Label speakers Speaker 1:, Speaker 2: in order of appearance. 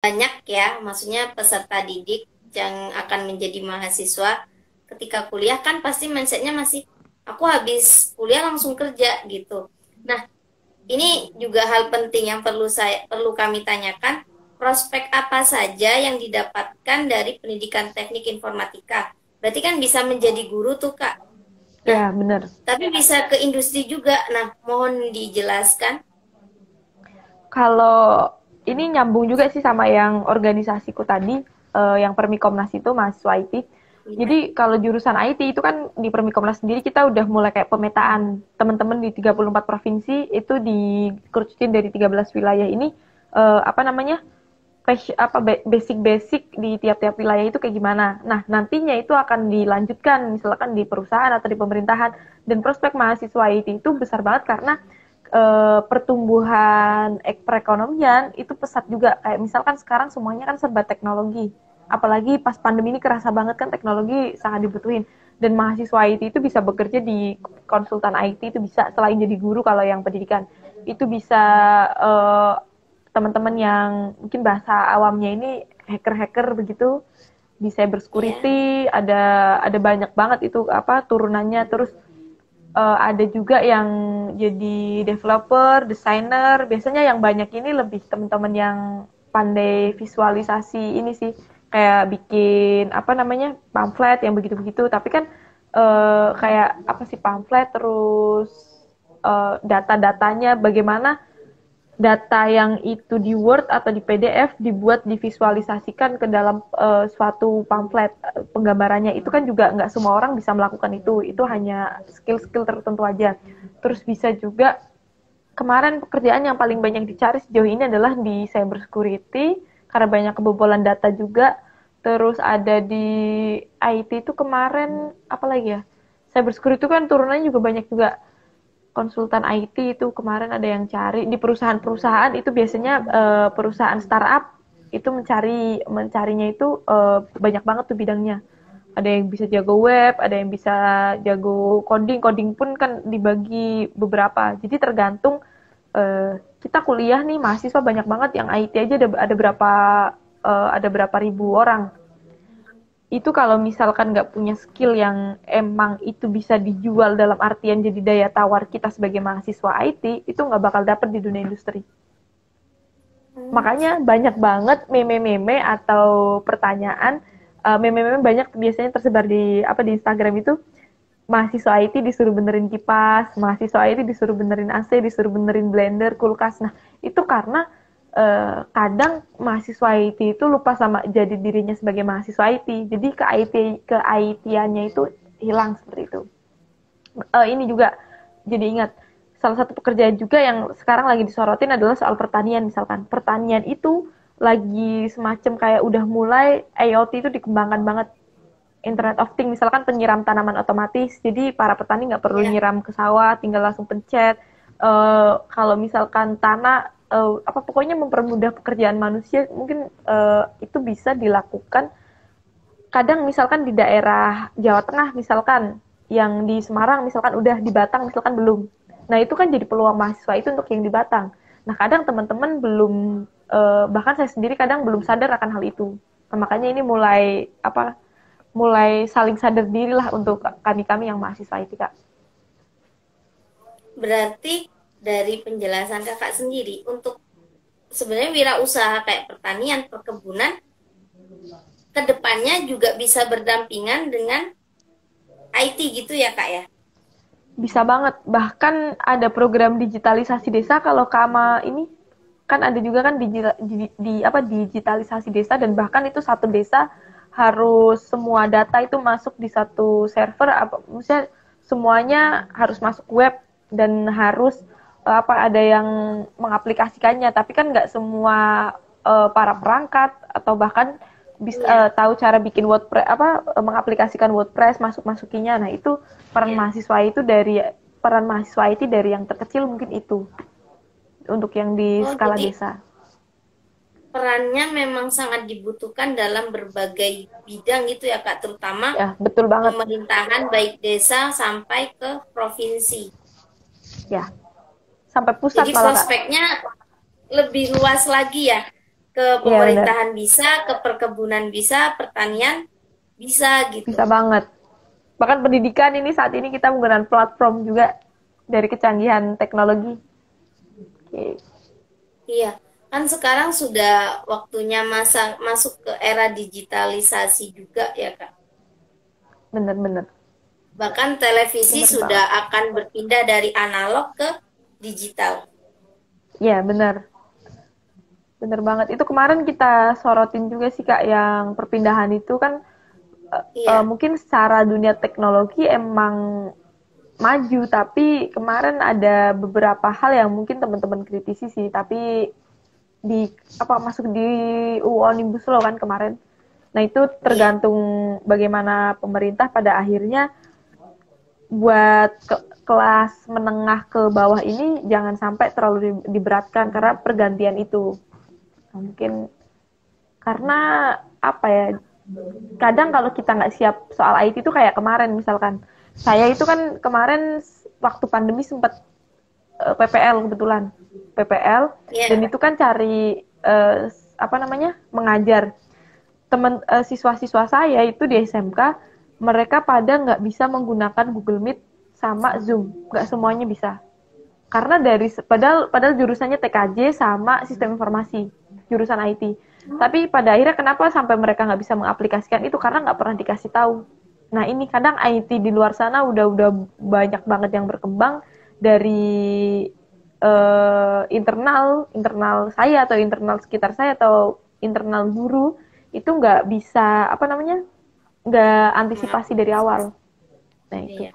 Speaker 1: banyak ya, maksudnya peserta didik yang akan menjadi mahasiswa ketika kuliah kan pasti mindsetnya masih aku habis kuliah langsung kerja gitu. Nah, ini juga hal penting yang perlu kami tanyakan, prospek apa saja yang didapatkan dari pendidikan teknik informatika. Berarti kan bisa menjadi guru tuh, Kak. Nah,
Speaker 2: Ya, benar.
Speaker 1: tapi bisa ke industri juga. Nah, mohon dijelaskan.
Speaker 2: Kalau ini nyambung juga sih sama yang organisasiku tadi, yang Permikomnas itu mahasiswa IT.
Speaker 1: Ya,
Speaker 2: Jadi kalau jurusan IT itu kan di Permikomnas sendiri kita udah mulai kayak pemetaan teman-teman di 34 provinsi itu dikerucutin dari 13 wilayah ini, apa namanya, basic-basic di tiap-tiap wilayah itu kayak gimana. Nah, nantinya itu akan dilanjutkan misalkan di perusahaan atau di pemerintahan, dan prospek mahasiswa IT itu besar banget karena pertumbuhan perekonomian itu pesat juga. Kayak misalkan sekarang semuanya kan serba teknologi. Apalagi pas pandemi ini kerasa banget kan teknologi sangat dibutuhin. Dan mahasiswa IT itu bisa bekerja di konsultan IT, itu bisa selain jadi guru kalau yang pendidikan. Itu bisa eh, teman-teman yang mungkin bahasa awamnya ini hacker-hacker begitu, di cyber
Speaker 1: ya.
Speaker 2: security ada banyak banget itu apa turunannya. Terus ada juga yang jadi developer, desainer. Biasanya yang banyak ini lebih teman-teman yang pandai visualisasi ini sih, kayak bikin apa namanya pamflet yang begitu-begitu. Tapi kan kayak apa sih pamflet, terus data-datanya bagaimana data yang itu di Word atau di PDF dibuat divisualisasikan ke dalam suatu pamflet, penggambarannya itu kan juga nggak semua orang bisa melakukan itu hanya skill-skill tertentu aja. Terus bisa juga kemarin pekerjaan yang paling banyak dicari sejauh ini adalah di cyber security karena banyak kebobolan data juga. Terus ada di IT itu kemarin apa lagi ya, cyber security itu kan turunannya juga banyak juga. Konsultan IT itu kemarin ada yang cari di perusahaan-perusahaan itu biasanya perusahaan startup itu mencarinya itu banyak banget tuh bidangnya. Ada yang bisa jago web, ada yang bisa jago coding. Coding pun kan dibagi beberapa. Jadi tergantung kita kuliah nih mahasiswa banyak banget yang IT aja ada berapa ribu orang. Itu kalau misalkan nggak punya skill yang emang itu bisa dijual dalam artian jadi daya tawar kita sebagai mahasiswa IT, itu nggak bakal dapet di dunia industri.
Speaker 1: Hmm.
Speaker 2: Makanya banyak banget meme-meme atau pertanyaan, meme-meme banyak biasanya tersebar di apa di Instagram itu, mahasiswa IT disuruh benerin kipas, mahasiswa IT disuruh benerin AC, disuruh benerin blender, kulkas. Nah, itu karena kadang mahasiswa IT itu lupa sama jadi dirinya sebagai mahasiswa IT. Jadi ke IT-annya itu hilang seperti itu. Ini juga jadi ingat salah satu pekerjaan juga yang sekarang lagi disorotin adalah soal pertanian. Misalkan pertanian itu lagi semacam kayak udah mulai IoT itu dikembangkan banget, Internet of Things, misalkan penyiram tanaman otomatis, jadi para petani nggak perlu
Speaker 1: Ya.
Speaker 2: nyiram ke sawah, tinggal langsung pencet. Kalau misalkan tanah apa pokoknya mempermudah pekerjaan manusia, mungkin itu bisa dilakukan. Kadang misalkan di daerah Jawa Tengah misalkan, yang di Semarang misalkan udah, di Batang misalkan belum. Nah itu kan jadi peluang mahasiswa itu untuk yang di Batang. Nah kadang teman-teman belum, bahkan saya sendiri kadang belum sadar akan hal itu. Nah, makanya ini mulai saling sadar diri lah untuk kami-kami yang mahasiswa itu, Kak.
Speaker 1: Berarti dari penjelasan kakak sendiri, untuk sebenarnya wirausaha kayak pertanian, perkebunan, kedepannya juga bisa berdampingan dengan IT gitu ya kak ya?
Speaker 2: Bisa banget. Bahkan ada program digitalisasi desa kalau Kama ini kan ada juga kan digitalisasi desa, dan bahkan itu satu desa harus semua data itu masuk di satu server, apa misalnya semuanya harus masuk web, dan harus apa ada yang mengaplikasikannya, tapi kan nggak semua para perangkat atau bahkan bisa
Speaker 1: Iya,
Speaker 2: tahu cara bikin WordPress, apa mengaplikasikan WordPress, masuk-masukinya. Nah, itu peran
Speaker 1: iya.
Speaker 2: mahasiswa itu dari peran mahasiswa IT dari yang terkecil mungkin itu untuk yang di
Speaker 1: Oh,
Speaker 2: skala
Speaker 1: jadi
Speaker 2: desa.
Speaker 1: perannya memang sangat dibutuhkan dalam berbagai bidang gitu ya kak, terutama
Speaker 2: Ya, betul banget.
Speaker 1: pemerintahan baik desa sampai ke provinsi.
Speaker 2: Ya, sampai pusat
Speaker 1: Jadi
Speaker 2: malah, Kak.
Speaker 1: prospeknya lebih luas lagi ya. ke
Speaker 2: Iya benar,
Speaker 1: pemerintahan bisa, ke perkebunan bisa, pertanian bisa
Speaker 2: bisa
Speaker 1: gitu.
Speaker 2: banget. Bahkan pendidikan ini saat ini kita menggunakan platform juga dari kecanggihan teknologi. Oke,
Speaker 1: Iya, kan sekarang sudah waktunya masuk ke era digitalisasi juga ya Kak.
Speaker 2: bener-bener,
Speaker 1: Bahkan televisi
Speaker 2: bener
Speaker 1: sudah
Speaker 2: banget.
Speaker 1: akan berpindah dari analog ke digital.
Speaker 2: Iya bener, bener banget. Itu kemarin kita sorotin juga sih Kak, yang perpindahan itu kan
Speaker 1: Iya,
Speaker 2: mungkin secara dunia teknologi emang maju, tapi kemarin ada beberapa hal yang mungkin teman-teman kritisi sih, tapi di masuk di UU Omnibus Law kan kemarin. Nah, itu
Speaker 1: iya,
Speaker 2: tergantung bagaimana pemerintah pada akhirnya buat kelas menengah ke bawah ini jangan sampai terlalu diberatkan karena pergantian itu. Nah, mungkin karena apa ya? Kadang kalau kita nggak siap soal IT itu kayak kemarin misalkan. Saya itu kan kemarin waktu pandemi sempat PPL kebetulan. PPL dan
Speaker 1: iya.
Speaker 2: itu kan cari apa namanya? Mengajar teman siswa-siswa saya itu di SMK mereka pada nggak bisa menggunakan Google Meet sama Zoom, nggak semuanya bisa. Karena padahal jurusannya TKJ sama sistem informasi, jurusan IT. Tapi pada akhirnya kenapa sampai mereka nggak bisa mengaplikasikan itu karena nggak pernah dikasih tahu. Nah ini kadang IT di luar sana udah banyak banget yang berkembang dari internal internal saya atau internal sekitar saya atau internal guru itu nggak bisa apa namanya nggak antisipasi dari
Speaker 1: Mengaplikasi.
Speaker 2: awal. Nah itu.
Speaker 1: Iya.